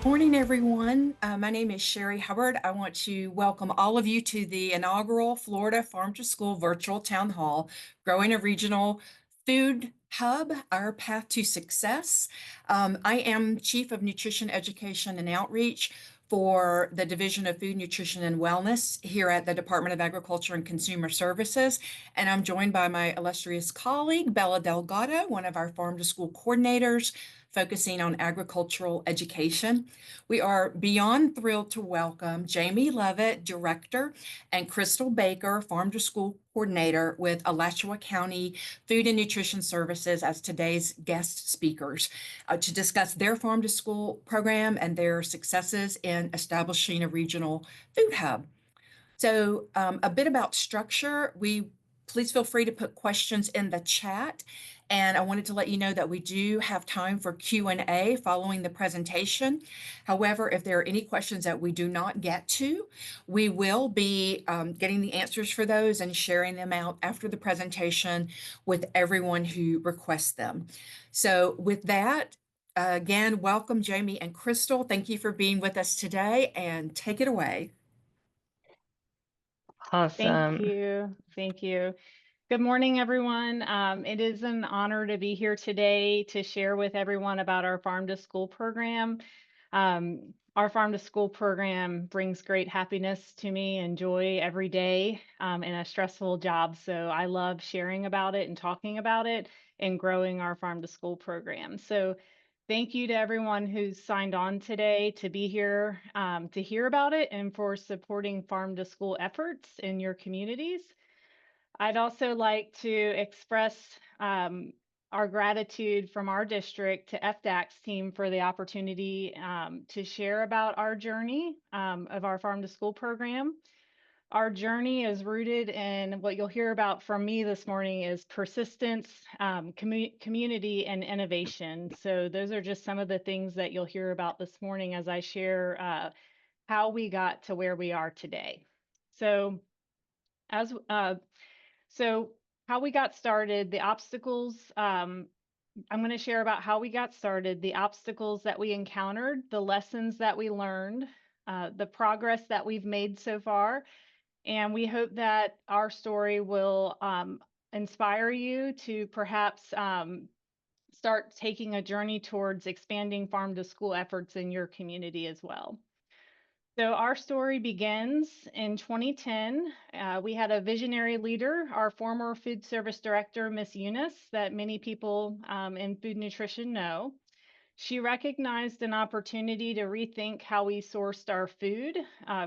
Morning, everyone. My name is Sherry Hubbard. I want to welcome all of you to the inaugural Florida Farm to School Virtual Town Hall, Growing a Regional Food Hub, Our Path to Success. I am Chief of Nutrition Education and Outreach for the Division of Food, Nutrition, and Wellness here at the Department of Agriculture and Consumer Services. And I'm joined by my illustrious colleague, Bella Delgado, one of our Farm to School coordinators, focusing on agricultural education. We are beyond thrilled to welcome Jamie Lovett, Director, and Chrystal Baker, Farm to School Coordinator with Alachua County Food and Nutrition Services as today's guest speakers to discuss their Farm to School program and their successes in establishing a regional food hub. So a bit about structure. Please feel free to put questions in the chat. And I wanted to let you know that we do have time for Q&A following the presentation. However, if there are any questions that we do not get to, we will be getting the answers for those and sharing them out after the presentation with everyone who requests them. So with that, again, welcome Jamie and Chrystal. Thank you for being with us today, and take it away. Thank Awesome. you. Thank you. Good morning, everyone. It is an honor to be here today to share with everyone about our Farm to School program. Our Farm to School program brings great happiness to me and joy every day in a stressful job. So I love sharing about it and talking about it and growing our Farm to School program. So thank you to everyone who's signed on today to be here to hear about it and for supporting Farm to School efforts in your communities. I'd also like to express our gratitude from our district to FDAC's team for the opportunity to share about our journey of our Farm to School program. Our journey is rooted in what you'll hear about from me this morning is persistence, community, and innovation. So those are just some of the things that you'll hear about this morning as I share how we got to where we are today. So so how we got started, the obstacles, I'm going to share about how we got started, the obstacles that we encountered, the lessons that we learned, the progress that we've made so far. And we hope that our story will inspire you to perhaps start taking a journey towards expanding farm to school efforts in your community as well. So our story begins in 2010. We had a visionary leader, our former food service director, Miss Eunice, that many people in food nutrition know. She recognized an opportunity to rethink how we sourced our food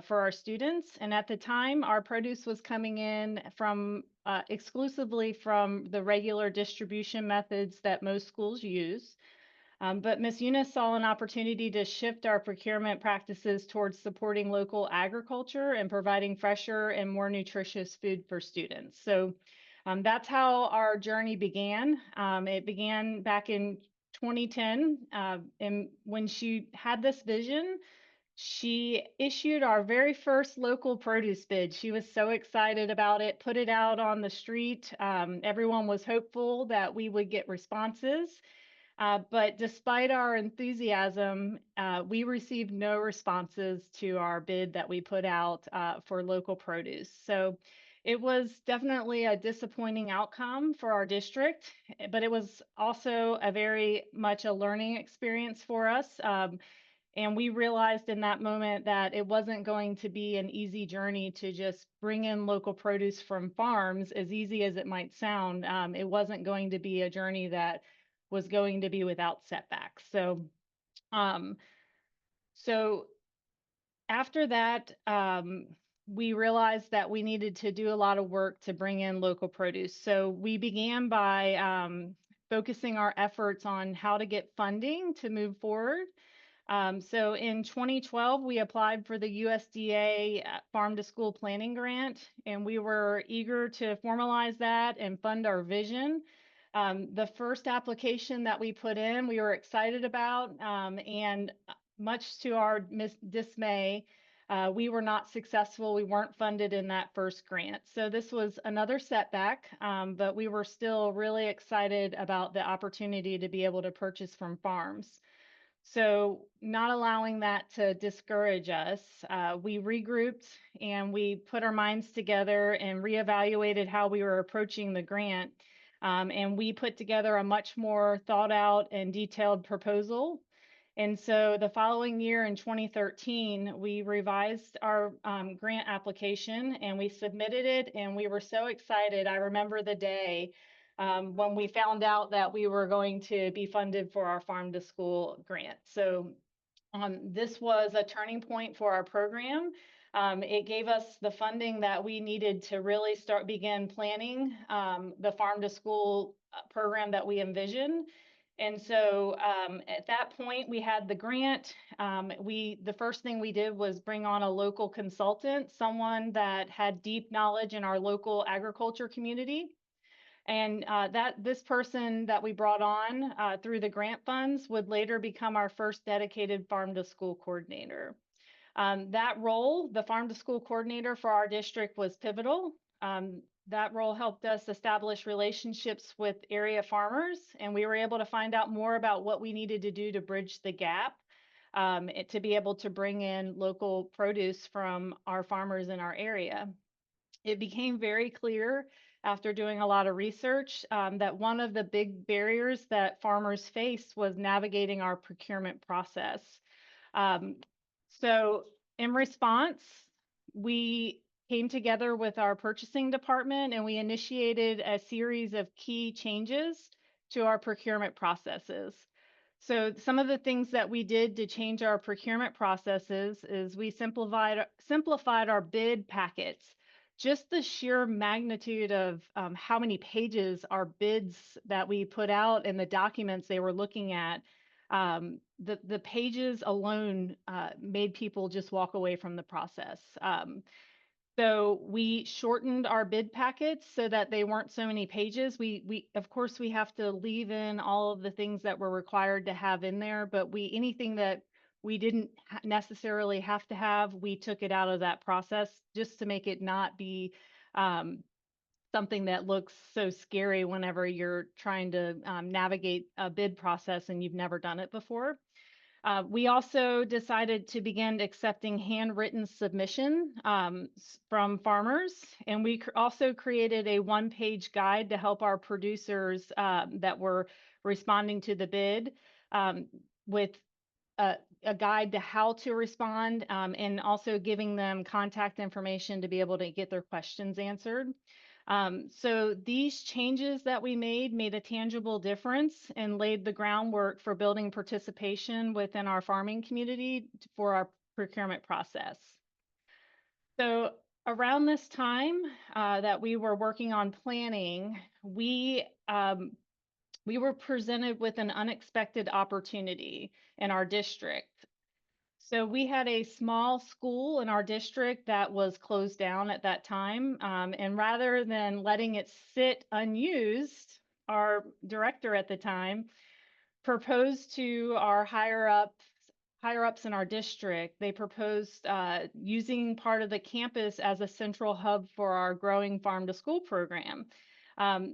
for our students. And at the time, our produce was coming in from exclusively from the regular distribution methods that most schools use. But Ms. Eunice saw an opportunity to shift our procurement practices towards supporting local agriculture and providing fresher and more nutritious food for students. So that's how our journey began. It began back in 2010. And when she had this vision, she issued our very first local produce bid. She was so excited about it, put it out on the street. Everyone was hopeful that we would get responses. But despite our enthusiasm, we received no responses to our bid that we put out for local produce. So it was definitely a disappointing outcome for our district, but it was also a very much a learning experience for us. And we realized in that moment that it wasn't going to be an easy journey to just bring in local produce from farms, as easy as it might sound. It wasn't going to be a journey that was going to be without setbacks. So after that, we realized that we needed to do a lot of work to bring in local produce. So we began by focusing our efforts on how to get funding to move forward. So in 2012, we applied for the USDA Farm to School Planning Grant, and we were eager to formalize that and fund our vision. The first application that we put in, we were excited about, and much to our dismay, we were not successful. We weren't funded in that first grant. So this was another setback, but we were still really excited about the opportunity to be able to purchase from farms. So, not allowing that to discourage us, we regrouped and we put our minds together and reevaluated how we were approaching the grant. And we put together a much more thought out and detailed proposal. And so the following year in 2013, we revised our grant application and we submitted it, and we were so excited. I remember the day when we found out that we were going to be funded for our farm to school grant. So this was a turning point for our program. It gave us the funding that we needed to really begin planning the farm to school program that we envisioned. And so at that point, we had the grant. The first thing we did was bring on a local consultant, someone that had deep knowledge in our local agriculture community. And this person that we brought on through the grant funds would later become our first dedicated farm to school coordinator. That role, the farm to school coordinator for our district, was pivotal. That role helped us establish relationships with area farmers, and we were able to find out more about what we needed to do to bridge the gap, to be able to bring in local produce from our farmers in our area. It became very clear after doing a lot of research that one of the big barriers that farmers face was navigating our procurement process. Um, so, in response, we came together with our purchasing department and we initiated a series of key changes to our procurement processes. So some of the things that we did to change our procurement processes is we simplified our bid packets. Just the sheer magnitude of how many pages our bids that we put out and the documents they were looking at, the pages alone made people just walk away from the process. So we shortened our bid packets so that they weren't so many pages. We of course we have to leave in all of the things that we're required to have in there, but anything that we didn't necessarily have to have, we took it out of that process just to make it not be something that looks so scary whenever you're trying to navigate a bid process and you've never done it before. We also decided to begin accepting handwritten submission from farmers, and we also created a one-page guide to help our producers that were responding to the bid with a guide to how to respond, and also giving them contact information to be able to get their questions answered. So these changes that we made a tangible difference and laid the groundwork for building participation within our farming community for our procurement process. So around this time that we were working on planning, we were presented with an unexpected opportunity in our district. So we had a small school in our district that was closed down at that time. And rather than letting it sit unused, our director at the time proposed to our higher ups in our district. They proposed using part of the campus as a central hub for our growing farm to school program.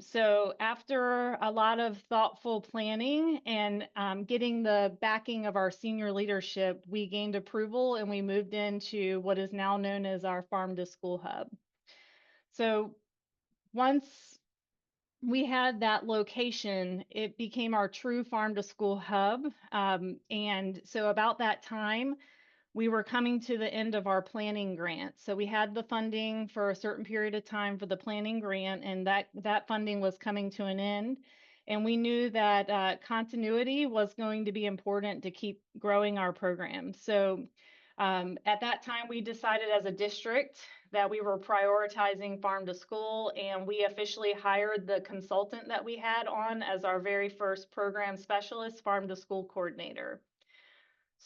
So after a lot of thoughtful planning and getting the backing of our senior leadership, we gained approval and we moved into what is now known as our farm to school hub. So once we had that location, it became our true farm to school hub. And so about that time, we were coming to the end of our planning grant. So we had the funding for a certain period of time for the planning grant, and that funding was coming to an end. And we knew that continuity was going to be important to keep growing our program. So at that time, we decided as a district that we were prioritizing farm to school, and we officially hired the consultant that we had on as our very first program specialist, farm to school coordinator.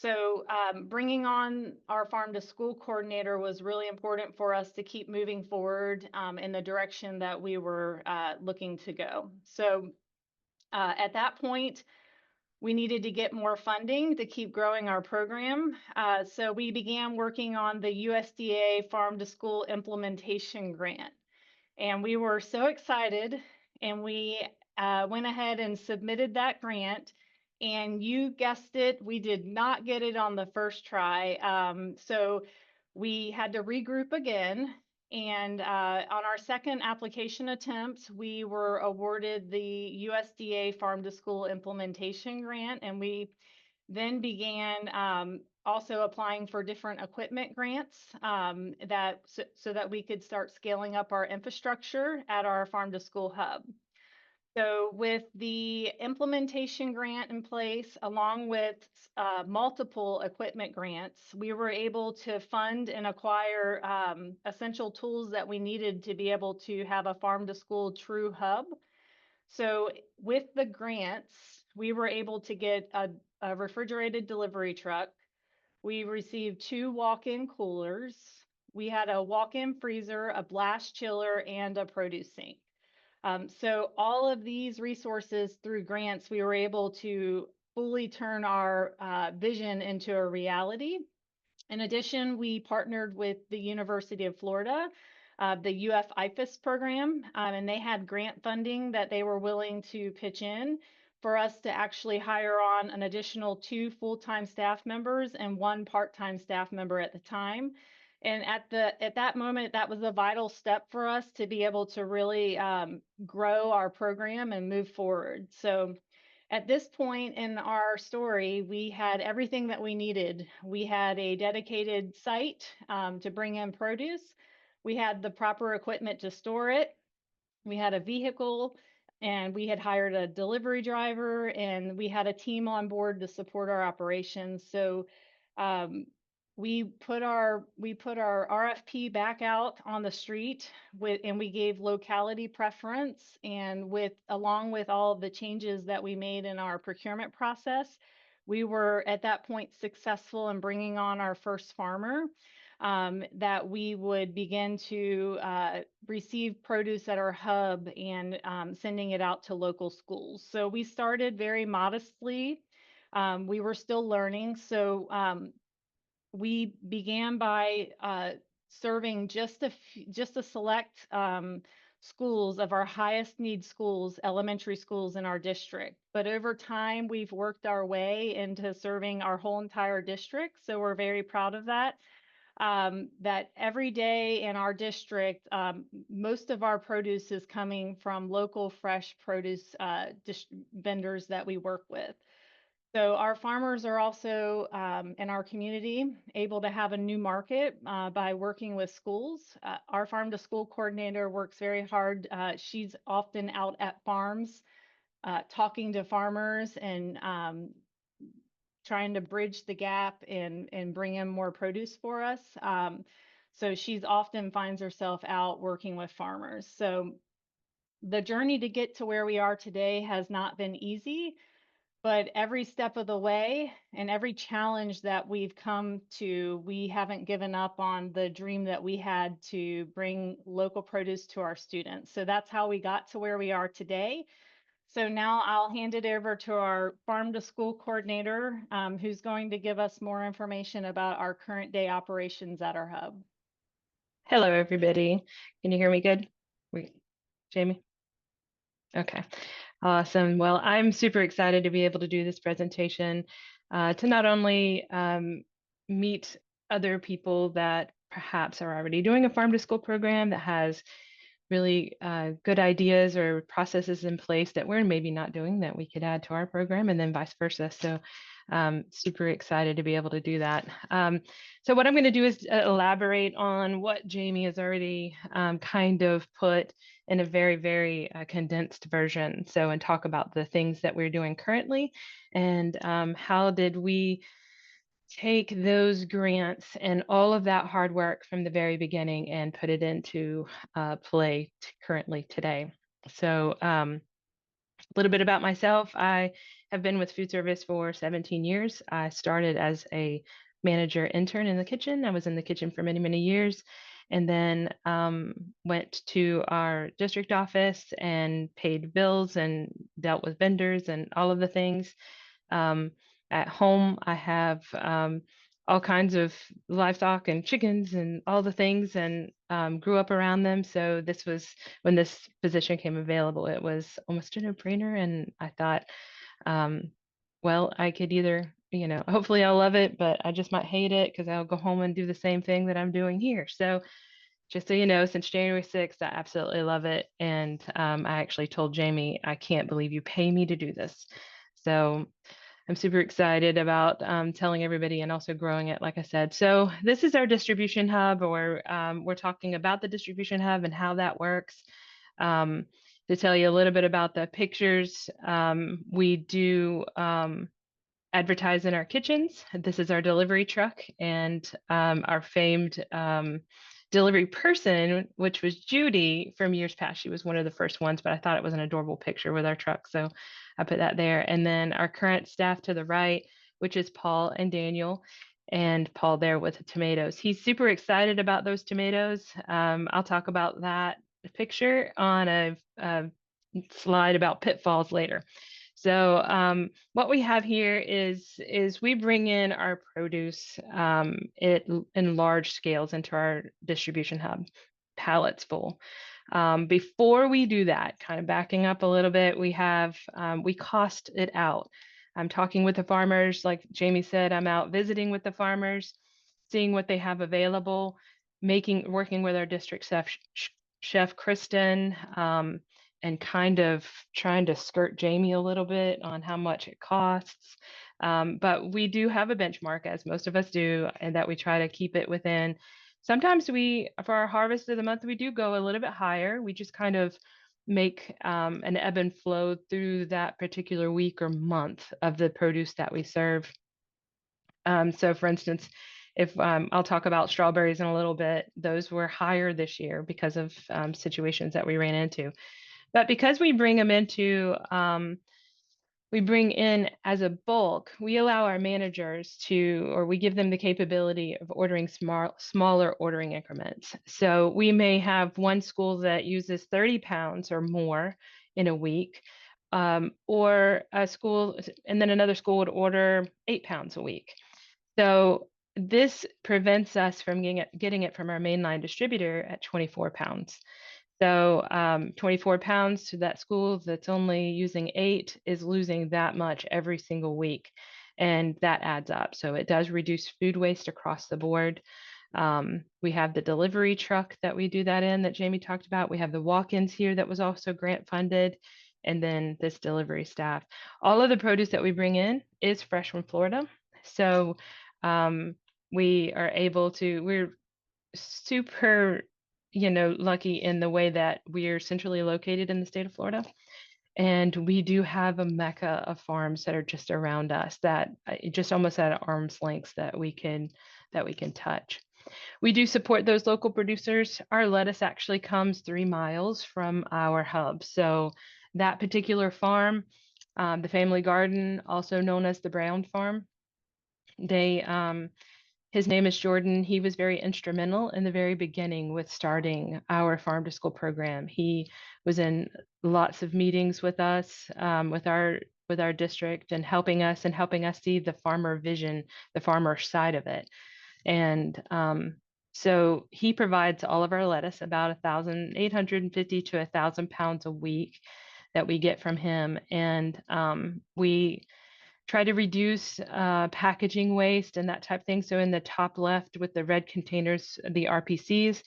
So bringing on our farm to school coordinator was really important for us to keep moving forward in the direction that we were looking to go. So at that point, we needed to get more funding to keep growing our program. So we began working on the USDA Farm to School Implementation Grant. And we were so excited, and we went ahead and submitted that grant. And you guessed it, we did not get it on the first try. So we had to regroup again. And on our second application attempt, we were awarded the USDA Farm to School Implementation Grant. And we then began also applying for different equipment grants so that we could start scaling up our infrastructure at our farm to school hub. So with the implementation grant in place, along with multiple equipment grants, we were able to fund and acquire essential tools that we needed to be able to have a farm to school true hub. So with the grants, we were able to get a refrigerated delivery truck. We received 2 walk-in coolers. We had a walk-in freezer, a blast chiller, and a produce sink. So all of these resources through grants, we were able to fully turn our vision into a reality. In addition, we partnered with the University of Florida, the UF IFAS program, and they had grant funding that they were willing to pitch in for us to actually hire on an additional 2 full-time staff members and 1 part-time staff member at the time. And at that moment, that was a vital step for us to be able to really grow our program and move forward. So at this point in our story, we had everything that we needed. We had a dedicated site to bring in produce. We had the proper equipment to store it. We had a vehicle, and we had hired a delivery driver, and we had a team on board to support our operations. So um, we put our RFP back out on the street and we gave locality preference, and along with all of the changes that we made in our procurement process, we were at that point successful in bringing on our first farmer that we would begin to receive produce at our hub and sending it out to local schools. So we started very modestly. We were still learning. So we began by serving just a select schools of our highest need schools, elementary schools in our district. But over time, we've worked our way into serving our whole entire district. So we're very proud of that. That every day in our district, most of our produce is coming from local fresh produce vendors that we work with. So our farmers are also in our community able to have a new market by working with schools. Our farm to school coordinator works very hard. She's often out at farms talking to farmers and trying to bridge the gap and bring in more produce for us. So she's often finds herself out working with farmers. So the journey to get to where we are today has not been easy, but every step of the way and every challenge that we've come to, we haven't given up on the dream that we had to bring local produce to our students. So that's how we got to where we are today. So now I'll hand it over to our farm to school coordinator, who's going to give us more information about our current day operations at our hub. Hello, everybody. Can you hear me good? Jamie? Okay, awesome. Well, I'm super excited to be able to do this presentation to not only meet other people that perhaps are already doing a farm to school program that has really good ideas or processes in place that we're maybe not doing that we could add to our program, and then vice versa. So super excited to be able to do that. So what I'm going to do is elaborate on what Jamie has already kind of put in a very, very condensed version. So, and talk about the things that we're doing currently and how did we take those grants and all of that hard work from the very beginning and put it into play currently today. So a little bit about myself. I have been with food service for 17 years. I started as a manager intern in the kitchen. I was in the kitchen for many, many years, and then went to our district office and paid bills and dealt with vendors and all of the things. At home, I have all kinds of livestock and chickens and all the things, and grew up around them. So this was when this position came available, it was almost a no-brainer. And I thought, well, I could either, hopefully I'll love it, but I just might hate it because I'll go home and do the same thing that I'm doing here. So just so you know, since January 6th, I absolutely love it. And I actually told Jamie, I can't believe you pay me to do this. So I'm super excited about telling everybody and also growing it, like I said. So this is our distribution hub, or we're talking about the distribution hub and how that works. To tell you a little bit about the pictures, we do advertise in our kitchens. This is our delivery truck, and our famed delivery person, which was Judy from years past. She was one of the first ones, but I thought it was an adorable picture with our truck, so I put that there. And then our current staff to the right, which is Paul and Daniel, and Paul there with the tomatoes. He's super excited about those tomatoes. I'll talk about that picture on a slide about pitfalls later. So what we have here is we bring in our produce in large scales into our distribution hub, pallets full. Before we do that, kind of backing up a little bit, we cost it out. I'm talking with the farmers, like Jamie said, I'm out visiting with the farmers, seeing what they have available, working with our district chef Kristen, and kind of trying to skirt Jamie a little bit on how much it costs. But we do have a benchmark, as most of us do, and that we try to keep it within. Sometimes for our harvest of the month, we do go a little bit higher. We just kind of make an ebb and flow through that particular week or month of the produce that we serve. So for instance, if I'll talk about strawberries in a little bit, those were higher this year because of situations that we ran into. But because we bring in as a bulk, we allow our managers or we give them the capability of ordering smaller ordering increments. So we may have one school that uses 30 pounds or more in a week, or a school, and then another school would order 8 pounds a week. So this prevents us from getting it from our mainline distributor at 24 pounds. So 24 pounds to that school that's only using 8 is losing that much every single week. And that adds up. So it does reduce food waste across the board. We have the delivery truck that we do that in that Jamie talked about. We have the walk-ins here that was also grant funded. And then this delivery staff. All of the produce that we bring in is fresh from Florida. So we're super lucky in the way that we're centrally located in the state of Florida. And we do have a mecca of farms that are just around us, that just almost at arm's length that we can touch. We do support those local producers. Our lettuce actually comes 3 miles from our hub. So that particular farm, the Family Garden, also known as the Brown Farm, his name is Jordan. He was very instrumental in the very beginning with starting our farm to school program. He was in lots of meetings with us, with our district, and helping us see the farmer vision, the farmer side of it. And so he provides all of our lettuce, about 850 to 1,000 pounds a week that we get from him. And we try to reduce packaging waste and that type of thing. So in the top left with the red containers, the RPCs,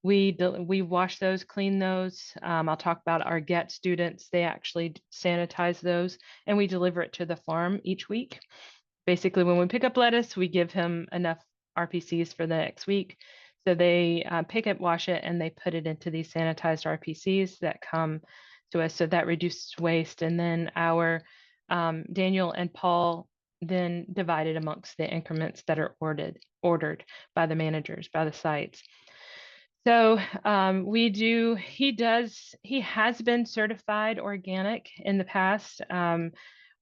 we wash those, clean those. I'll talk about our GET students. They actually sanitize those, and we deliver it to the farm each week. Basically, when we pick up lettuce, we give him enough RPCs for the next week. So they pick it, wash it, and they put it into these sanitized RPCs that come to us. So that reduces waste. And then our Daniel and Paul then divided amongst the increments that are ordered by the managers, by the sites. So he has been certified organic in the past,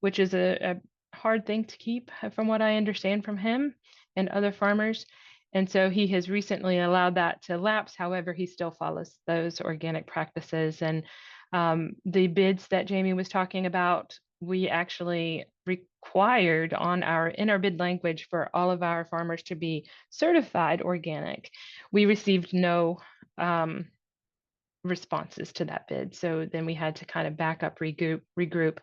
which is a hard thing to keep from what I understand from him and other farmers. And so he has recently allowed that to lapse. However, he still follows those organic practices. And the bids that Jamie was talking about, we actually required in our bid language for all of our farmers to be certified organic. We received no responses to that bid. So then we had to kind of back up, regroup,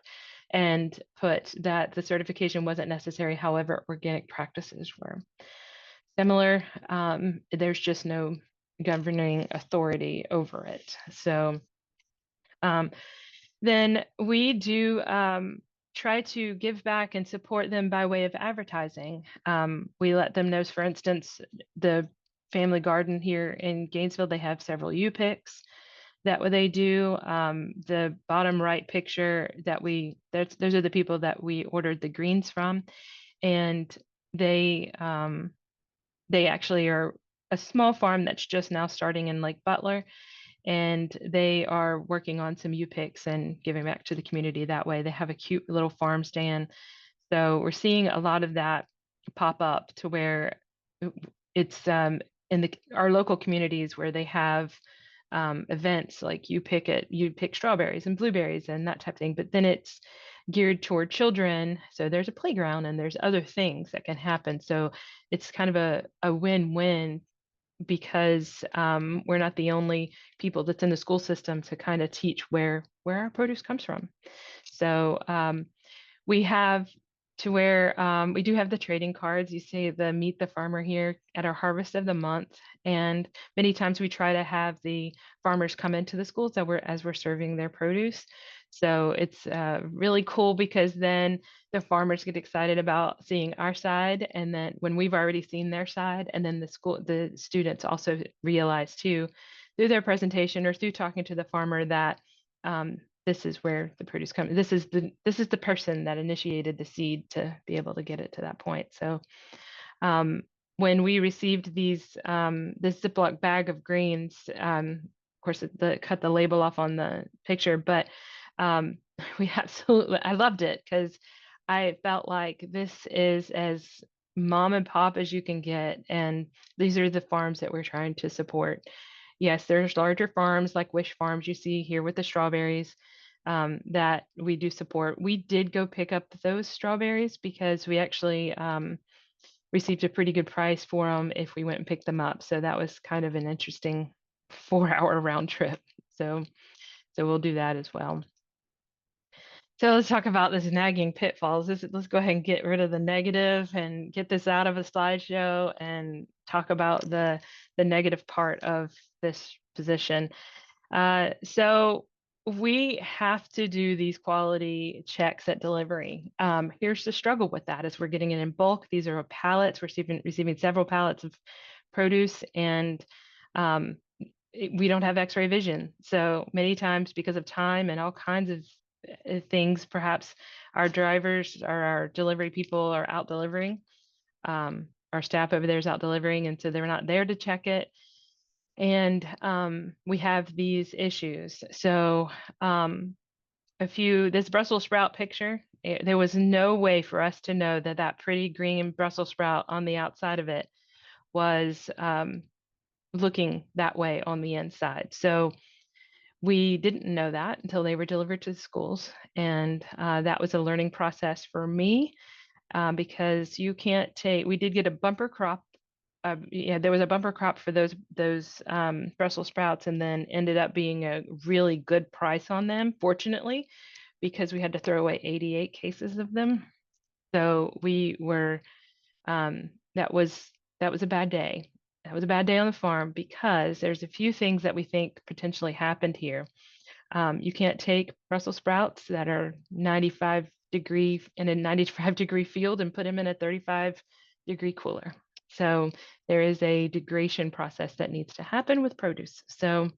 and put that the certification wasn't necessary. However, organic practices were similar. There's just no governing authority over it. So um, then we do try to give back and support them by way of advertising. We let them know, for instance, the family garden here in Gainesville, they have several U-Picks that what they do. The bottom right picture that those are the people that we ordered the greens from, and they they actually are a small farm that's just now starting in Lake Butler, and they are working on some U-Picks and giving back to the community that way. They have a cute little farm stand. So we're seeing a lot of that pop up to where it's in our local communities where they have events like you pick strawberries and blueberries and that type of thing, but then it's geared toward children. So there's a playground and there's other things that can happen. So it's kind of a win-win because we're not the only people that's in the school system to kind of teach where our produce comes from. So we have to where we do have the trading cards. You see the meet the farmer here at our harvest of the month. And many times we try to have the farmers come into the schools as we're serving their produce. So it's really cool because then the farmers get excited about seeing our side. And then when we've already seen their side, and then the students also realize too, through their presentation or through talking to the farmer that this is where the produce comes. This is the person that initiated the seed to be able to get it to that point. So when we received this Ziploc bag of greens, of course, cut the label off on the picture, but I loved it because I felt like this is as mom and pop as you can get, and these are the farms that we're trying to support. Yes, there's larger farms like Wish Farms you see here with the strawberries that we do support. We did go pick up those strawberries because we actually received a pretty good price for them if we went and picked them up. So that was kind of an interesting 4-hour round trip. So we'll do that as well. So let's talk about this nagging pitfalls. Let's go ahead and get rid of the negative and get this out of a slideshow and talk about the negative part of this position. So we have to do these quality checks at delivery. Here's the struggle with that is we're getting it in bulk. These are pallets. We're receiving several pallets of produce, and we don't have x-ray vision. So many times because of time and all kinds of things, perhaps our drivers or our delivery people are out delivering. Our staff over there is out delivering, and so they're not there to check it. And we have these issues. So this Brussels sprout picture, there was no way for us to know that pretty green Brussels sprout on the outside of it was looking that way on the inside. So we didn't know that until they were delivered to the schools. And that was a learning process for me because we did get a bumper crop. There was a bumper crop for those Brussels sprouts, and then ended up being a really good price on them, fortunately, because we had to throw away 88 cases of them. So we were, that was a bad day. That was a bad day on the farm because there's a few things that we think potentially happened here. You can't take Brussels sprouts that are 95 degree in a 95 degree field and put them in a 35 degree cooler. So there is a degradation process that needs to happen with produce. So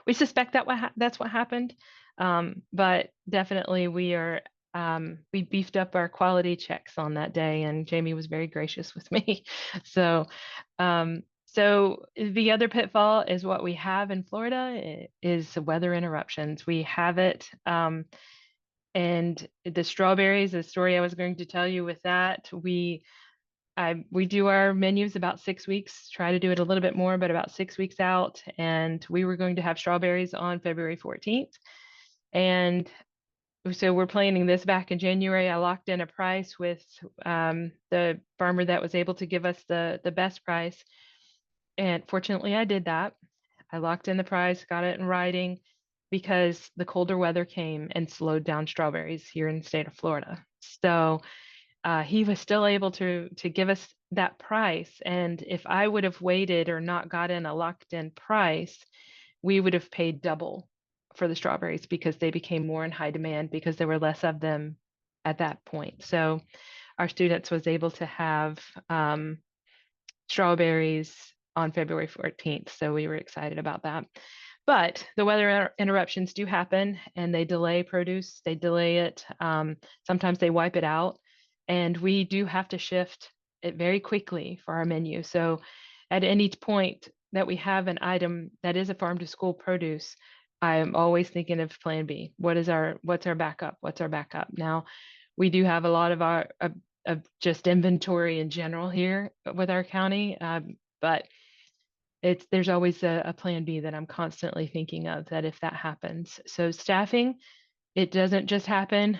we suspect that's what happened, but definitely we beefed up our quality checks on that day, and Jamie was very gracious with me. So the other pitfall is what we have in Florida is weather interruptions. We have it. And the strawberries, the story I was going to tell you with that, we do our menus about 6 weeks, try to do it a little bit more, but about 6 weeks out. And we were going to have strawberries on February 14th. And so we're planning this back in January. I locked in a price with the farmer that was able to give us the best price. And fortunately, I did that. I locked in the price, got it in writing. because the colder weather came and slowed down strawberries here in the state of Florida. So he was still able to give us that price. And if I would have waited or not gotten a locked in price, we would have paid double for the strawberries because they became more in high demand because there were less of them at that point. So our students was able to have strawberries on February 14th. So we were excited about that. But the weather interruptions do happen and they delay produce, they delay it. Sometimes they wipe it out. And we do have to shift it very quickly for our menu. So at any point that we have an item that is a farm to school produce, I'm always thinking of plan B. What's our backup? What's our backup? Now, we do have a lot of our of just inventory in general here with our county, but there's always a plan B that I'm constantly thinking of that if that happens. So staffing, it doesn't just happen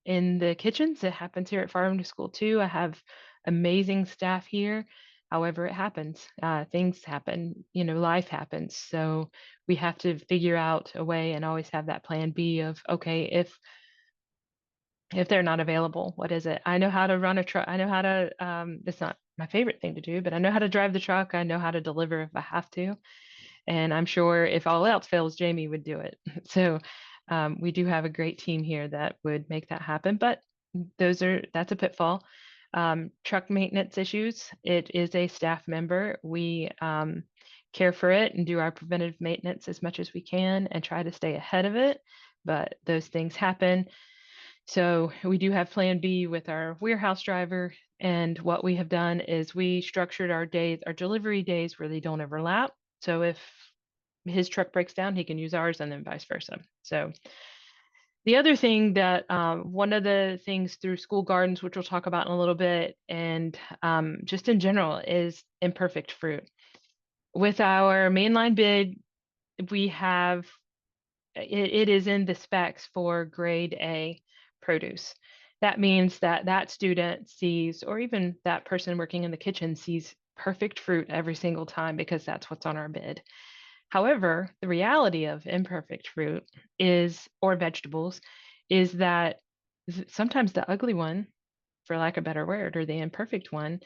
in the kitchens, it happens here at Farm to School too. I have amazing staff here. However, it happens. Things happen, life happens. So we have to figure out a way and always have that plan B of, okay, if they're not available, what is it? I know how to run a truck. I know how to, it's not my favorite thing to do, but I know how to drive the truck. I know how to deliver if I have to. And I'm sure if all else fails, Jamie would do it. So we do have a great team here that would make that happen, but that's a pitfall. Truck maintenance issues, it is a staff member. We care for it and do our preventative maintenance as much as we can and try to stay ahead of it, but those things happen. So we do have plan B with our warehouse driver. And what we have done is we structured our delivery days where they don't overlap. So if his truck breaks down, he can use ours and then vice versa. So the other thing that one of the things through school gardens, which we'll talk about in a little bit, and just in general, is imperfect fruit. With our mainline bid, we have it is in the specs for grade A produce. That means that student sees, or even that person working in the kitchen sees perfect fruit every single time because that's what's on our bid. However, the reality of imperfect fruit or vegetables, is that sometimes the ugly one, for lack of a better word, or the imperfect one,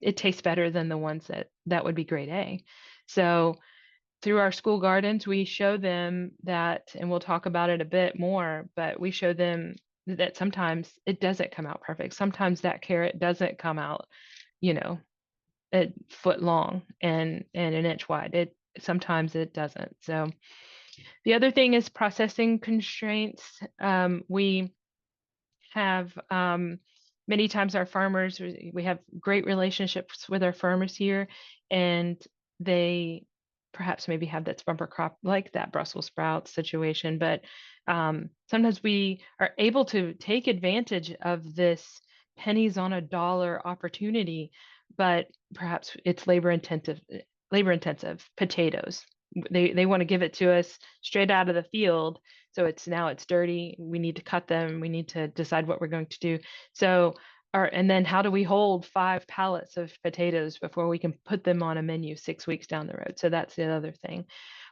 it tastes better than the ones that would be grade A. So through our school gardens, we show them that, and we'll talk about it a bit more, but we show them that sometimes it doesn't come out perfect. Sometimes that carrot doesn't come out, a foot long and an inch wide. Sometimes it doesn't. So the other thing is processing constraints. We have many times our farmers, we have great relationships with our farmers here, and they perhaps maybe have that bumper crop like that Brussels sprout situation, but sometimes we are able to take advantage of this pennies on a dollar opportunity, but perhaps it's labor intensive potatoes. They want to give it to us straight out of the field. So it's dirty. We need to cut them. We need to decide what we're going to do. So, and then how do we hold 5 pallets of potatoes before we can put them on a menu 6 weeks down the road? So that's the other thing.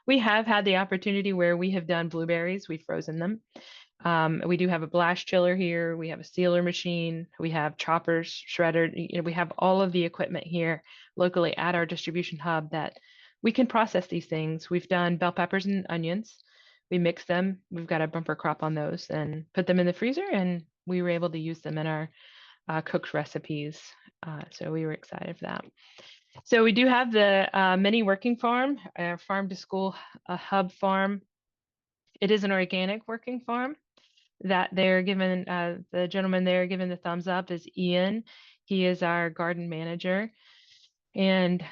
We have had the opportunity where we have done blueberries. We've frozen them. We do have a blast chiller here. We have a sealer machine. We have choppers, shredder. We have all of the equipment here locally at our distribution hub that we can process these things. We've done bell peppers and onions. We mix them. We've got a bumper crop on those and put them in the freezer, and we were able to use them in our cooked recipes. So we were excited for that. So we do have the mini working farm, our farm to school hub farm. It is an organic working farm that they're given, the gentleman there given the thumbs up is Ian. He is our garden manager, and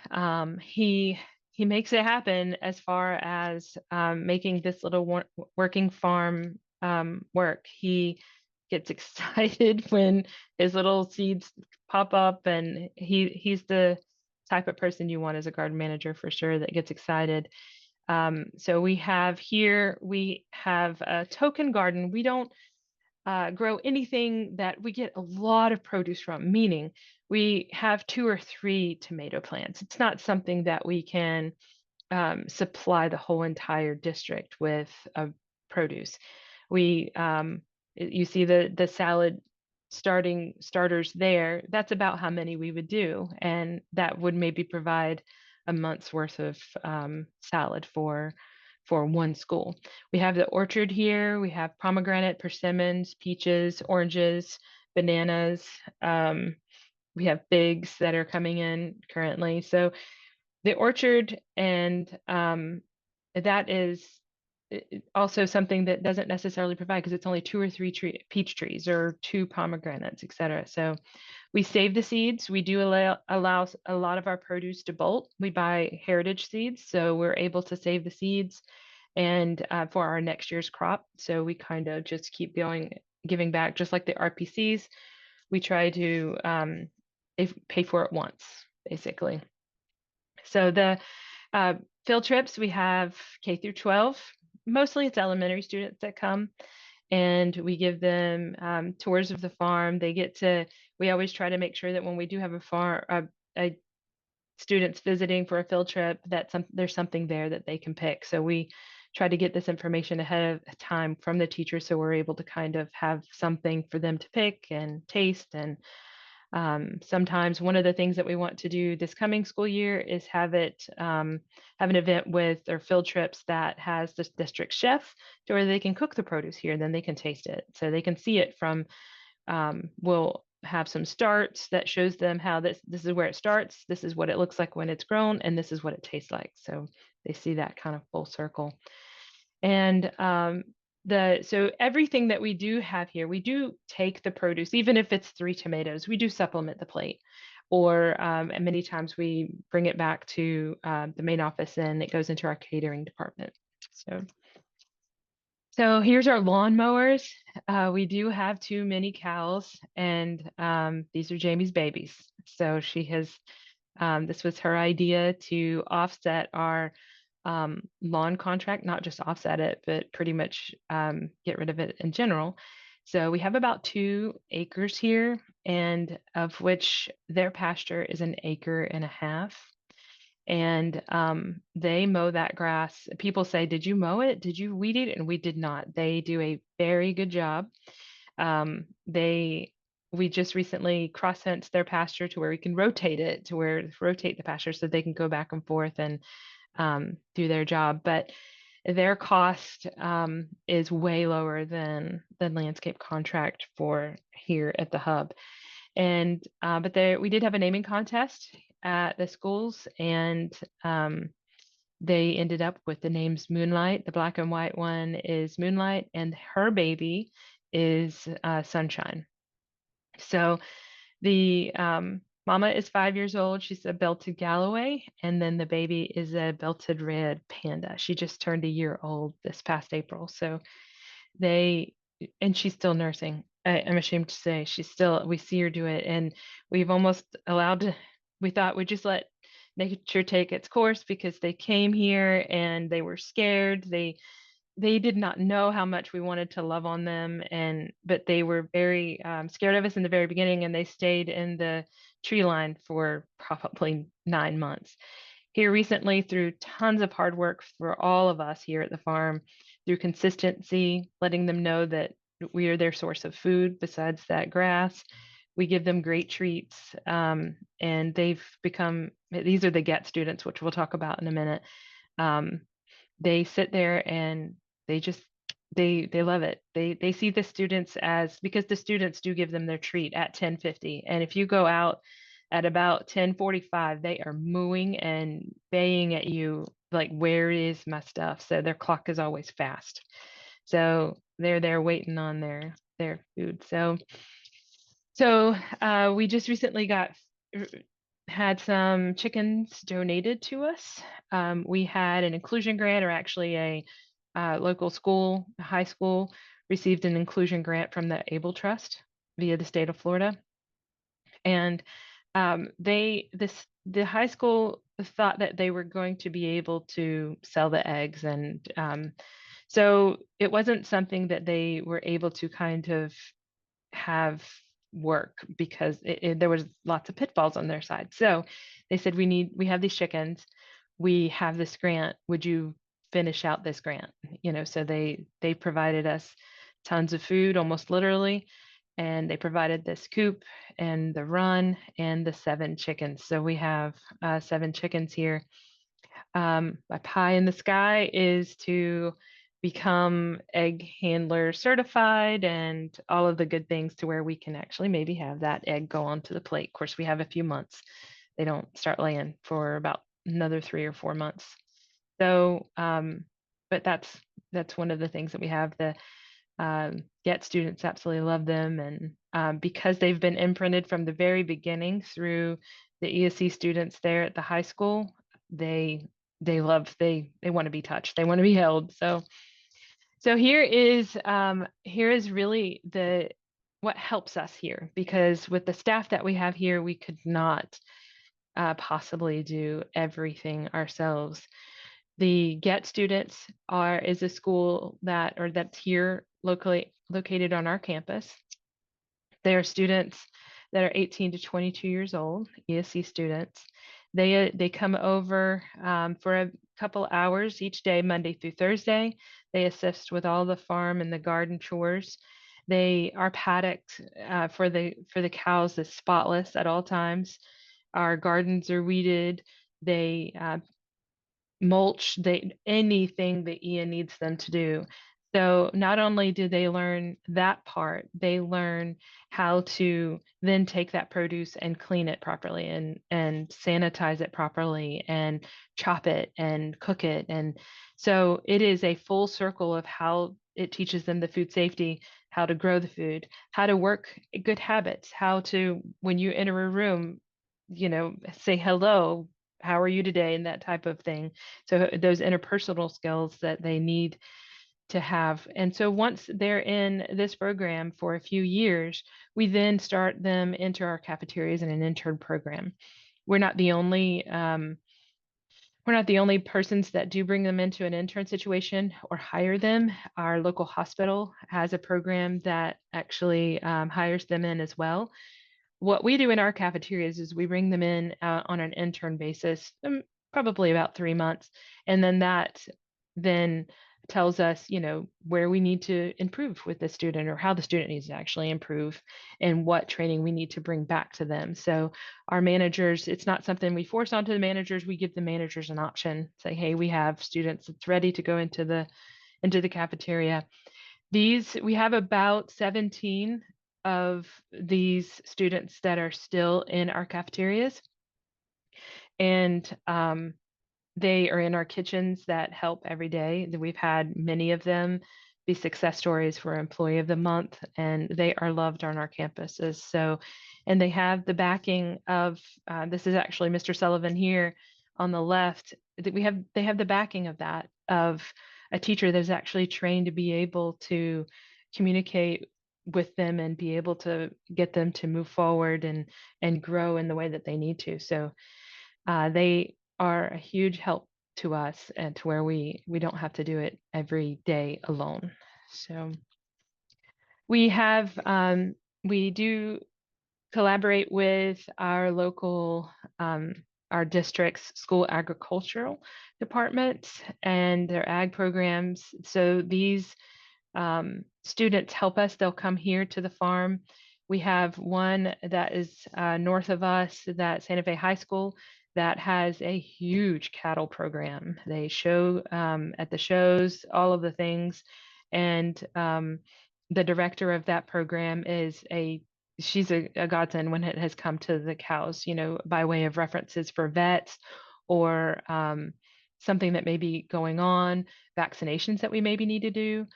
he makes it happen as far as making this little working farm work. He gets excited when his little seeds pop up, and he's the type of person you want as a garden manager for sure, that gets excited. So we have a token garden. We don't grow anything that we get a lot of produce from, meaning we have 2 or 3 tomato plants. It's not something that we can supply the whole entire district with produce. We you see the salad starters there. That's about how many we would do, and that would maybe provide a month's worth of salad for one school. We have the orchard here. We have pomegranate, persimmons, peaches, oranges, bananas. We have figs that are coming in currently. So the orchard, and that is also something that doesn't necessarily provide, because it's only 2 or 3 peach trees or 2 pomegranates, etc. So we save the seeds. We do allow a lot of our produce to bolt. We buy heritage seeds, so we're able to save the seeds and for our next year's crop. So we kind of just keep going, giving back, just like the RPCs. We try to pay for it once, basically. So the field trips, we have K through 12. Mostly it's elementary students that come, and we give them tours of the farm. We always try to make sure that when we do have a students visiting for a field trip, that there's something there that they can pick. So we try to get this information ahead of time from the teacher, so we're able to kind of have something for them to pick and taste. And sometimes one of the things that we want to do this coming school year is have an event with their field trips that has this district chef, to where they can cook the produce here, then they can taste it. So they can see it from, we'll have some starts that shows them how this is where it starts, this is what it looks like when it's grown, and this is what it tastes like. So they see that kind of full circle. And so everything that we do have here, we do take the produce, even if it's 3 tomatoes, we do supplement the plate. Or and many times we bring it back to the main office, and it goes into our catering department. So here's our lawnmowers. We do have 2 mini cows, and these are Jamie's babies. So she has, this was her idea to offset our lawn contract, not just offset it, but pretty much get rid of it in general. So we have about 2 acres here, and of which their pasture is 1.5 acres. And they mow that grass. People say, "Did you mow it? Did you weed it?" And we did not. They do a very good job. We just recently cross-fenced their pasture to where we can rotate the pasture, so they can go back and forth and do their job. But their cost is way lower than the landscape contract for here at the hub. And but we did have a naming contest at the schools, and they ended up with the names Moonlight. The black and white one is Moonlight, and her baby is Sunshine. So the mama is 5 years old. She's a belted Galloway, and then the baby is a belted red Panda. She just turned 1 year old this past April. So and she's still nursing. I'm ashamed to say we see her do it, and we've almost we thought we'd just let nature take its course, because they came here and they were scared. They did not know how much we wanted to love on them, but they were very scared of us in the very beginning, and they stayed in the tree line for probably 9 months. Here recently, through tons of hard work for all of us here at the farm, through consistency, letting them know that we are their source of food besides that grass. We give them great treats, and these are the GET students, which we'll talk about in a minute. They sit there and they love it. They see the students because the students do give them their treat at 10:50, and if you go out at about 10:45, they are mooing and baying at you like, "Where is my stuff?" So their clock is always fast. So they're there waiting on their food. So we just recently had some chickens donated to us. We had an inclusion grant, or actually a local school, a high school, received an inclusion grant from the Able Trust via the state of Florida. And the high school thought that they were going to be able to sell the eggs, and so it wasn't something that they were able to kind of have work, because there was lots of pitfalls on their side. So they said, we have these chickens. we have this grant. Would you finish out this grant? So they provided us tons of food, almost literally, and they provided this coop and the run and the 7 chickens. So we have 7 chickens here. My pie in the sky is to become egg handler certified and all of the good things to where we can actually maybe have that egg go onto the plate. Of course, we have a few months. They don't start laying for about another 3 or 4 months. So, but that's one of the things that we have. The Get students absolutely love them, and because they've been imprinted from the very beginning through the ESC students there at the high school, they love they want to be touched, they want to be held. So here is really the what helps us here, because with the staff that we have here, we could not possibly do everything ourselves. The Get students is a school that's here locally located on our campus. They are students that are 18 to 22 years old, ESC students. They come over for a couple hours each day, Monday through Thursday. They assist with all the farm and the garden chores. Our paddock for the cows is spotless at all times. Our gardens are weeded. They mulch, anything that Ian needs them to do. So not only do they learn that part, they learn how to then take that produce and clean it properly and sanitize it properly and chop it and cook it. And so it is a full circle of how it teaches them the food safety, how to grow the food, how to work good habits, how to, when you enter a room, say hello, how are you today, and that type of thing. So those interpersonal skills that they need to have. And so once they're in this program for a few years, we then start them into our cafeterias in an intern program. We're not the only persons that do bring them into an intern situation or hire them. Our local hospital has a program that actually hires them in as well. What we do in our cafeterias is we bring them in on an intern basis, probably about 3 months, and then that then tells us, where we need to improve with the student, or how the student needs to actually improve, and what training we need to bring back to them. So our managers, it's not something we force onto the managers. We give the managers an option. Say, hey, we have students that's ready to go into the cafeteria. We have about 17 of these students that are still in our cafeterias, and they are in our kitchens that help every day. We've had many of them be success stories for Employee of the Month, and they are loved on our campuses. So, and they have the backing of, this is actually Mr. Sullivan here on the left, that they have the backing of that, of a teacher that is actually trained to be able to communicate with them and be able to get them to move forward and grow in the way that they need to. So they are a huge help to us, and to where we don't have to do it every day alone. So we do collaborate with our local our district's school agricultural departments and their ag programs. So these students help us. They'll come here to the farm. We have one that is north of us, that Santa Fe High School, that has a huge cattle program. They show at the shows all of the things, and the director of that program she's a godsend when it has come to the cows, by way of references for vets, or something that may be going on, vaccinations that we maybe need to do,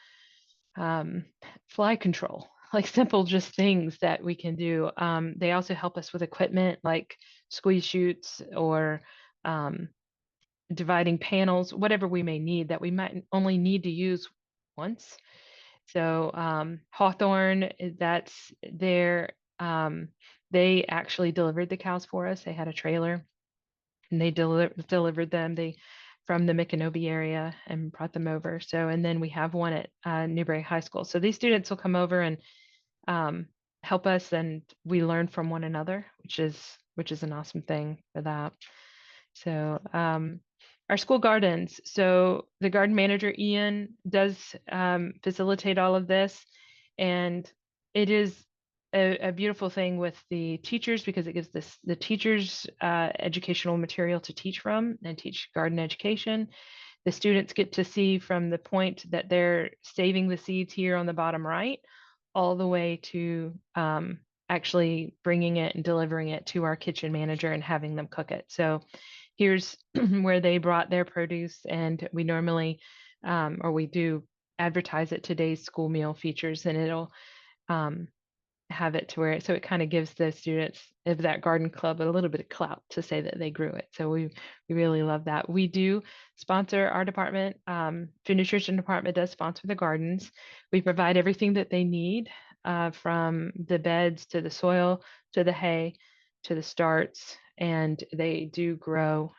fly control, like simple just things that we can do. They also help us with equipment like squeeze chutes, or dividing panels, whatever we may need that we might only need to use once. So Hawthorne, that's their, they actually delivered the cows for us. They had a trailer, and they delivered them from the Micanopy area and brought them over. So, and then we have one at Newberry High School. So these students will come over and help us, and we learn from one another, which is an awesome thing for that. So our school gardens. So the garden manager, Ian, does facilitate all of this. And it is a beautiful thing with the teachers because it gives the teachers educational material to teach from and teach garden education. The students get to see from the point that they're saving the seeds here on the bottom right, all the way to actually bringing it and delivering it to our kitchen manager and having them cook it. So here's where they brought their produce, and we normally, or we do advertise it today's school meal features, and it'll um, have it to where so it kind of gives the students of that garden club a little bit of clout to say that they grew it. So we really love that. We do sponsor our department. Food nutrition department does sponsor the gardens. We provide everything that they need, from the beds to the soil to the hay to the starts, and they do grow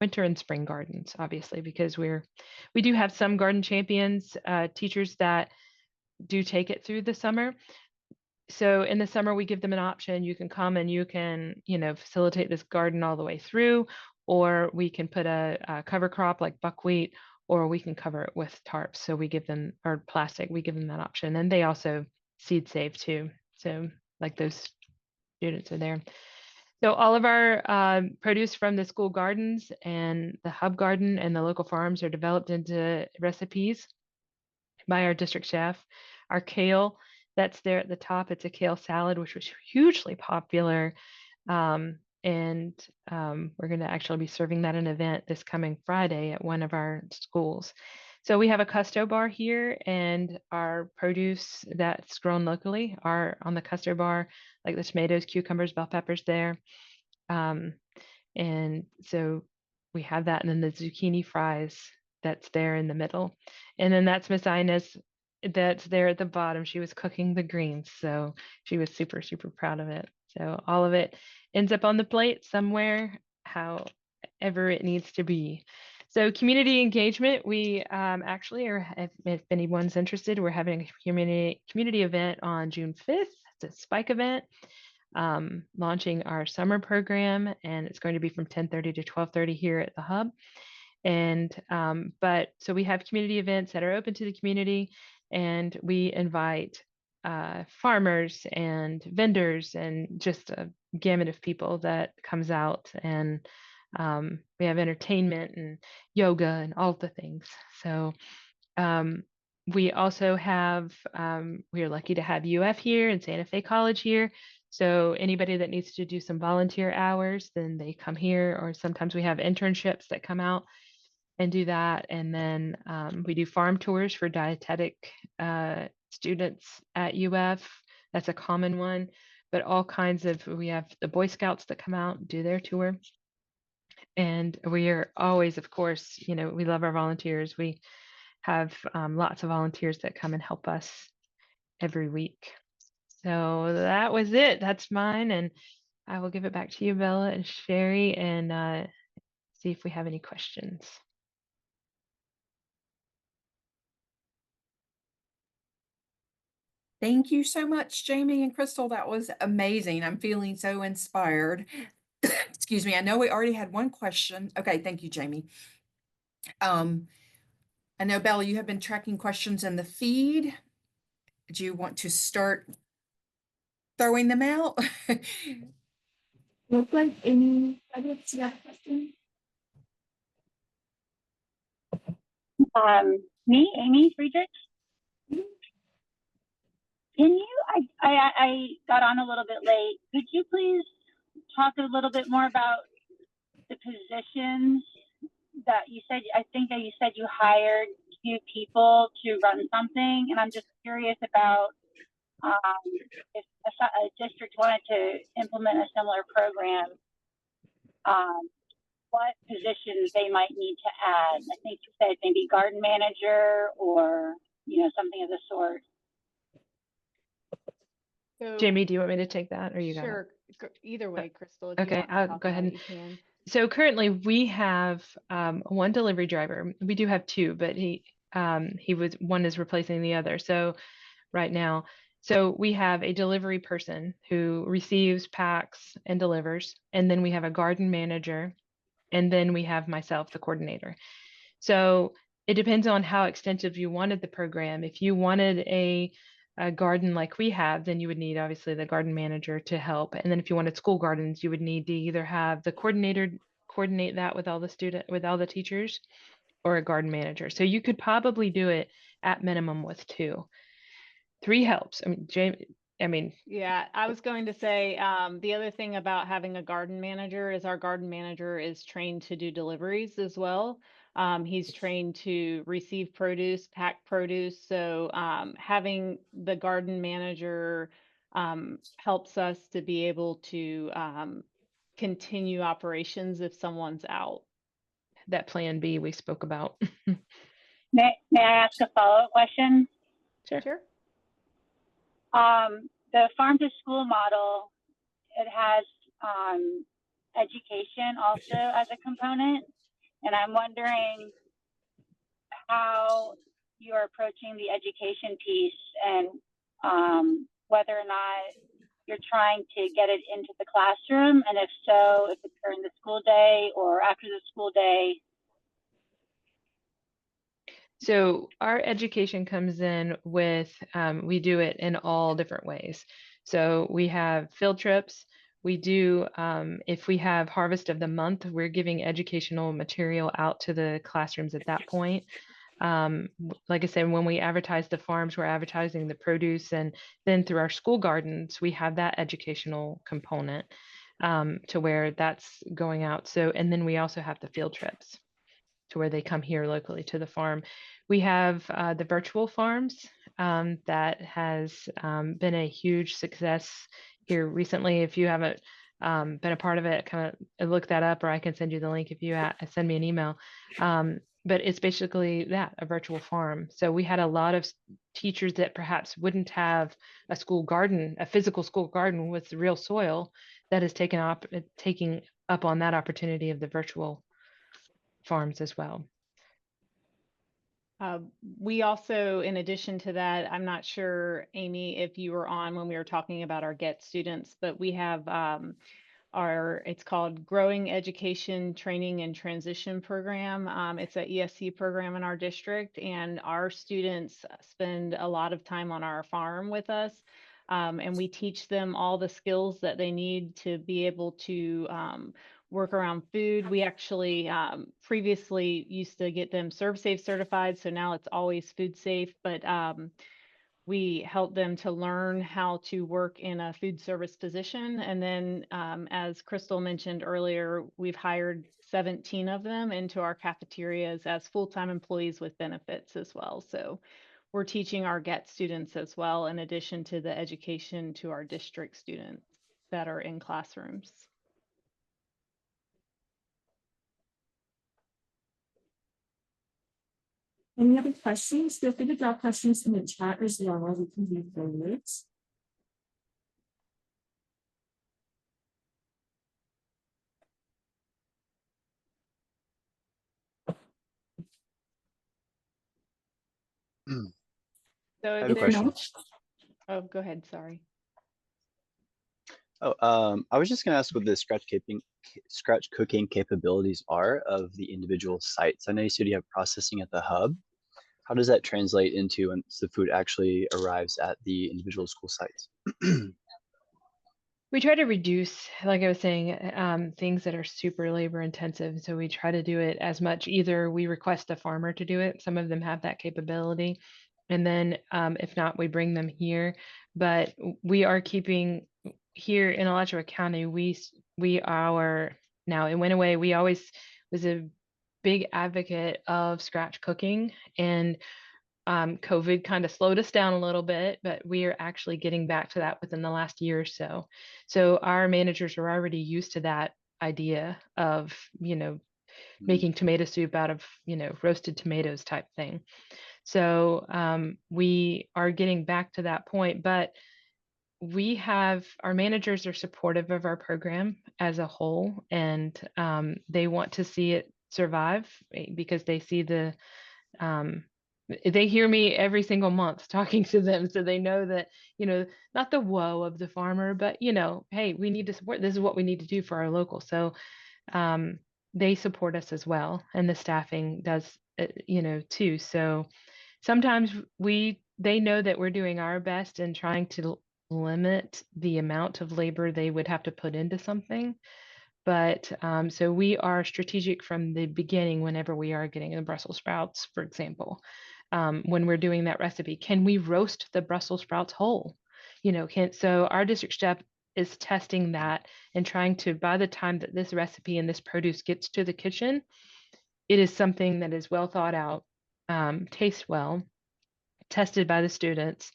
winter and spring gardens, obviously, because we do have some garden champions, teachers that do take it through the summer. So in the summer, we give them an option. You can come and you can, facilitate this garden all the way through, or we can put a cover crop like buckwheat, or we can cover it with tarps. So we give them, or plastic, we give them that option. And they also seed save too. So like those students are there. So all of our produce from the school gardens and the hub garden and the local farms are developed into recipes by our district chef. Our kale, that's there at the top, it's a kale salad, which was hugely popular. And we're going to actually be serving that in an event this coming Friday at one of our schools. So we have a Custo bar here, and our produce that's grown locally are on the Custo bar, like the tomatoes, cucumbers, bell peppers there. And so we have that, and then the zucchini fries that's there in the middle. And then that's Miss Ines that's there at the bottom. She was cooking the greens, so she was super, super proud of it. So all of it ends up on the plate somewhere, however it needs to be. So community engagement, we actually are, if anyone's interested, we're having a community event on June 5th. It's a spike event, launching our summer program, and it's going to be from 10:30 to 12:30 here at the hub. And but so we have community events that are open to the community, and we invite farmers and vendors and just a gamut of people that comes out, and we have entertainment and yoga and all the things. So we also have, we are lucky to have UF here and Santa Fe College here. So anybody that needs to do some volunteer hours, then they come here, or sometimes we have internships that come out and do that. And then we do farm tours for dietetic students at UF. That's a common one, but all kinds of, we have the Boy Scouts that come out and do their tour. And we are always, of course, we love our volunteers. We have lots of volunteers that come and help us every week. So that was it. That's mine. And I will give it back to you, Bella and Sherry, and see if we have any questions. Thank you so much, Jamie and Chrystal. That was amazing. I'm feeling so inspired. Excuse me. I know we already had one question. Okay, thank you, Jamie. I know, Bella, you have been tracking questions in the feed. Do you want to start throwing them out? Looks like Amy, I don't see that question. Me, Amy Friedrich. Can you, I got on a little bit late. Could you please talk a little bit more about the positions that you said? I think that you said you hired 2 people to run something, and I'm just curious about if a district wanted to implement a similar program, what positions they might need to add. I think you said maybe garden manager or, something of the sort. So, Jamie, do you want me to take that, or you got it? sure. Either way, Chrystal. If Okay, you want to I'll talk go ahead about and- it, you can. So currently we have one delivery driver. We do have 2, but one is replacing the other. So right now, so we have a delivery person who receives, packs, and delivers, and then we have a garden manager And then we have myself, the coordinator. So it depends on how extensive you wanted the program. If you wanted a garden like we have, then you would need obviously the garden manager to help. And then if you wanted school gardens, you would need to either have the coordinator coordinate that with all the teachers, or a garden manager. So you could probably do it at minimum with 2. 3 helps. I mean, Yeah, I was going to say, the other thing about having a garden manager is our garden manager is trained to do deliveries as well. He's trained to receive produce, pack produce. So having the garden manager helps us to be able to continue operations if someone's out. that plan B we spoke about. May I ask a follow-up question? Sure. The farm to school model, it has education also as a component, and I'm wondering how you're approaching the education piece and whether or not you're trying to get it into the classroom, and if so, if it's during the school day or after the school day. So our education comes in with, we do it in all different ways. So we have field trips. We do, if we have harvest of the month, we're giving educational material out to the classrooms at that point. Like I said, when we advertise the farms, we're advertising the produce, and then through our school gardens, we have that educational component to where that's going out. So, and then we also have the field trips to where they come here locally to the farm. We have the virtual farms that has been a huge success here recently. If you haven't been a part of it, kind of look that up, or I can send you the link if you send me an email. But it's basically that, a virtual farm. So we had a lot of teachers that perhaps wouldn't have a school garden, a physical school garden with real soil, that is taking up on that opportunity of the virtual farms as well. We also, in addition to that, I'm not sure, Amy, if you were on when we were talking about our GET students, but we have it's called Growing Education Training and Transition Program. It's an ESC program in our district, and our students spend a lot of time on our farm with us. And we teach them all the skills that they need to be able to work around food. We actually previously used to get them ServSafe certified, so now it's always food safe, but we help them to learn how to work in a food service position. And then as Chrystal mentioned earlier, we've hired 17 of them into our cafeterias as full-time employees with benefits as well. So we're teaching our GET students as well, in addition to the education to our district students that are in classrooms. Any other questions? Feel free to drop questions in the chat as well. We can read those. So I have a question. Oh, go ahead. Sorry. Oh, I was just going to ask what the scratch cooking capabilities are of the individual sites. I know you said you have processing at the hub. How does that translate into once the food actually arrives at the individual school sites? We try to reduce, like I was saying, things that are super labor intensive. So we try to do it as much. Either we request a farmer to do it. Some of them have that capability. And then if not, we bring them here. But we are keeping here in Alachua County, now it went away. We always was a big advocate of scratch cooking, and COVID kind of slowed us down a little bit, but we are actually getting back to that within the last year or so. So our managers are already used to that idea of, making tomato soup out of, roasted tomatoes type thing. So we are getting back to that point, but our managers are supportive of our program as a whole, and they want to see it survive because they see they hear me every single month talking to them, so they know that, not the woe of the farmer, but hey, we need to support, this is what we need to do for our local. So they support us as well, and the staffing does, too. So sometimes they know that we're doing our best and trying to limit the amount of labor they would have to put into something. But so we are strategic from the beginning whenever we are getting the Brussels sprouts, for example. When we're doing that recipe, can we roast the Brussels sprouts whole? So our district chef is testing that and trying to, by the time that this recipe and this produce gets to the kitchen, it is something that is well thought out, tastes well, tested by the students,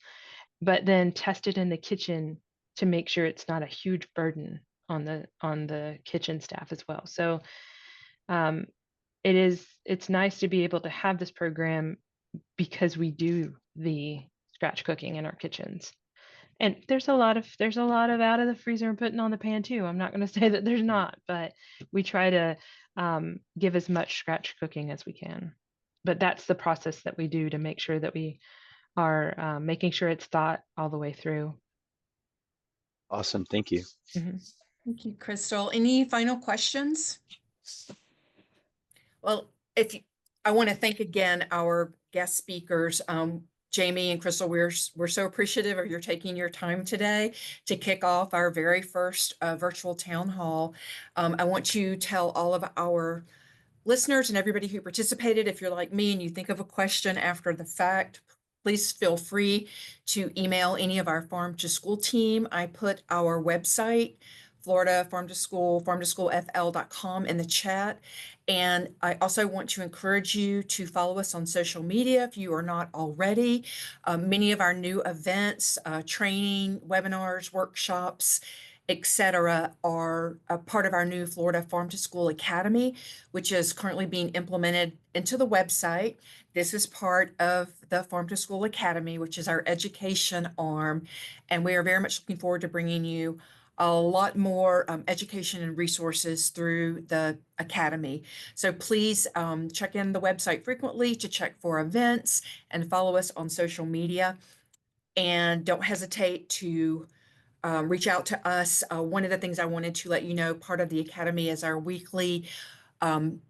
but then tested in the kitchen to make sure it's not a huge burden on the kitchen staff as well. So um, it's nice to be able to have this program because we do the scratch cooking in our kitchens. And there's a lot of out of the freezer and putting on the pan too. I'm not going to say that there's not, but we try to give as much scratch cooking as we can. But that's the process that we do to make sure that we are making sure it's thought all the way through. Awesome. Thank you. Mhm. Thank you, Chrystal. Any final questions? Well, I want to thank again our guest speakers, Jamie and Chrystal. We're so appreciative of your taking your time today to kick off our very first virtual town hall. I want to tell all of our listeners and everybody who participated, if you're like me and you think of a question after the fact, please feel free to email any of our Farm to School team. I put our website, Florida Farm to School, farmtoschoolfl.com in the chat. And I also want to encourage you to follow us on social media if you are not already. Many of our new events, training, webinars, workshops, etc., are a part of our new Florida Farm to School Academy, which is currently being implemented into the website. This is part of the Farm to School Academy, which is our education arm. And we are very much looking forward to bringing you a lot more education and resources through the Academy. So please check in the website frequently to check for events and follow us on social media. And don't hesitate to reach out to us. One of the things I wanted to let you know, part of the Academy is our weekly Farm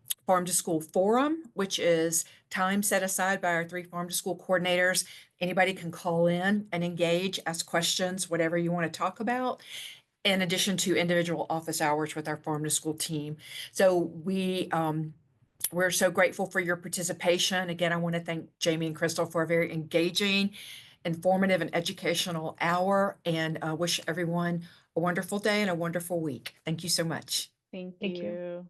to School Forum, which is time set aside by our 3 Farm to School coordinators. Anybody can call in and engage, ask questions, whatever you want to talk about, in addition to individual office hours with our Farm to School team. So we're so grateful for your participation. Again, I want to thank Jamie and Chrystal for a very engaging, informative, and educational hour, and wish everyone a wonderful day and a wonderful week. Thank you so much. Thank Thank you. you.